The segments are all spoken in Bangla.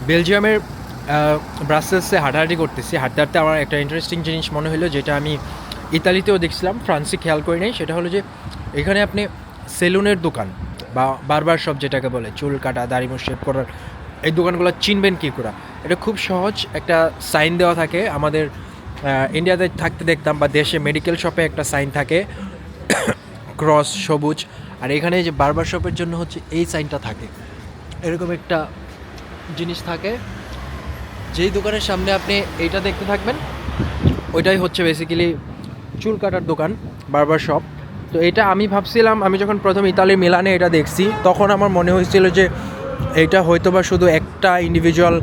বেলজিয়ামের ব্রাসেলসে হাঁটাহাঁটি করতেছি, হাঁটতে হাঁটতে আমার একটা ইন্টারেস্টিং জিনিস মনে হলো, যেটা আমি ইতালিতেও দেখছিলাম, ফ্রান্সে খেয়াল করি নাই। সেটা হলো যে এখানে আপনি সেলুনের দোকান বা বারবার শপ যেটাকে বলে, চুল কাটা, দাড়ি মুখ শেভ করার, এই দোকানগুলো চিনবেন কী করে? এটা খুব সহজ, একটা সাইন দেওয়া থাকে। আমাদের ইন্ডিয়াতে থাকতে দেখতাম, বা দেশে মেডিকেল শপে একটা সাইন থাকে ক্রস সবুজ, আর এখানে যে বারবার শপের জন্য হচ্ছে এই সাইনটা থাকে। এরকম একটা জিনিস থাকে, যেই দোকানের সামনে আপনি এইটা দেখতে থাকবেন, ওইটাই হচ্ছে বেসিক্যালি চুল কাটার দোকান, বারবার শপ। তো এটা আমি ভাবছিলাম, আমি যখন প্রথম ইতালির মিলানে এটা দেখছি, তখন আমার মনে হয়েছিল যে এইটা হয়তো বা শুধু একটা ইন্ডিভিজুয়াল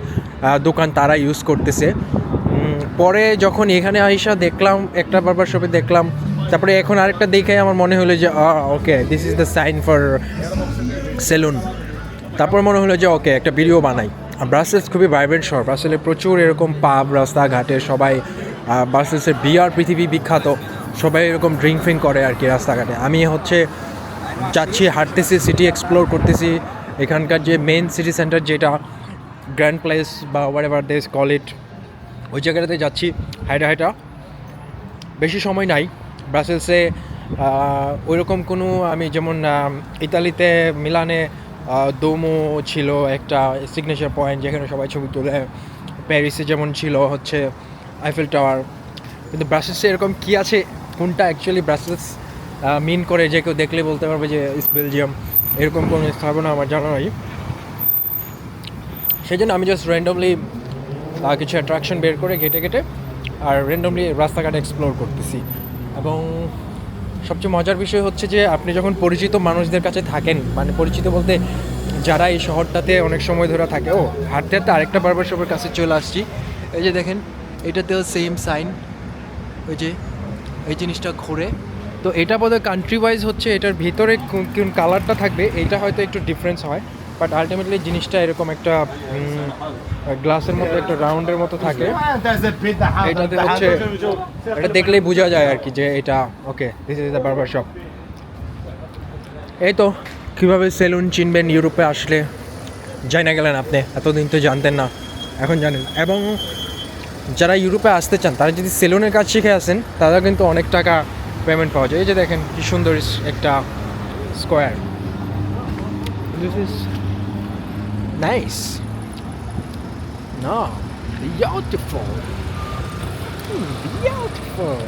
দোকান তারা ইউজ করতেছে। পরে যখন এখানে আইসা দেখলাম, একটা বারবার শপে দেখলাম, তারপরে এখন আরেকটা দেখে আমার মনে হলো যে okay, this is the sign for salon. তারপর মনে হলো যে ওকে, একটা ভিডিও বানাই। ব্রাসেলস খুবই ভাইব্রেন্ট শহর, ব্রাসেলে প্রচুর এরকম পাব, রাস্তাঘাটে সবাই, ব্রাসেলসের বিয়ার পৃথিবী বিখ্যাত, সবাই এরকম ড্রিঙ্ক ফ্রিঙ্ক করে আর কি রাস্তাঘাটে। আমি হচ্ছে যাচ্ছি, হাঁটতেছি, সিটি এক্সপ্লোর করতেছি। এখানকার যে মেন সিটি সেন্টার, যেটা গ্র্যান্ড প্লেস বা হোয়াটএভার দে কল ইট, ওই জায়গাটাতে যাচ্ছি হাইটা। বেশি সময় নাই ব্রাসেলসে। ওইরকম কোনো, আমি যেমন ইতালিতে মিলানে দোমো ছিল একটা সিগনেচার পয়েন্ট যেখানে সবাই ছবি তোলে, প্যারিসে যেমন ছিল হচ্ছে আইফেল টাওয়ার, কিন্তু ব্রাসেলসে এরকম কী আছে, কোনটা অ্যাকচুয়ালি ব্রাসেলস মিন করে, যে কেউ দেখলে বলতে পারবে যে ইস বেলজিয়াম, এরকম কোনো স্থাপনা আমার জানা নাই। সেই জন্য আমি জাস্ট র্যান্ডমলি কিছু অ্যাট্রাকশন বের করে ঘেটে আর র্যান্ডমলি রাস্তাঘাট এক্সপ্লোর করতেছি। এবং সবচেয়ে মজার বিষয় হচ্ছে যে আপনি যখন পরিচিত মানুষদের কাছে থাকেন, মানে পরিচিত বলতে যারা এই শহরটাতে অনেক সময় ধরে থাকে, হাঁটতে হাঁটতে আরেকটা বারবার শপের কাছে চলে আসছি। এই যে দেখেন, এটাতেও সেম সাইন, ওই যে এই জিনিসটা ঘুরে। তো এটা বোধহয় কান্ট্রি ওয়াইজ হচ্ছে, এটার ভিতরে কোন কালারটা থাকবে এইটা হয়তো একটু ডিফারেন্স হয়, বাট আলটিমেটলি জিনিসটা এরকম একটা গ্লাসের মতো, একটা রাউন্ডের মতো থাকে। এটাতে হচ্ছে, এটা দেখলেই বোঝা যায় আর কি যে এটা okay, this is the barber shop. এই তো কীভাবে সেলুন চিনবেন ইউরোপে আসলে, যাই না গেলেন আপনি, এতদিন তো জানতেন না, এখন জানেন। এবং যারা ইউরোপে আসতে চান, তারা যদি সেলুনের কাজ শিখে আসেন, তারা কিন্তু অনেক টাকা পেমেন্ট পাওয়া যায়। এই যে দেখেন কি সুন্দর একটা স্কোয়ার, দিস ইজ নাইস, না, বিউটিফুল, বিউটিফুল।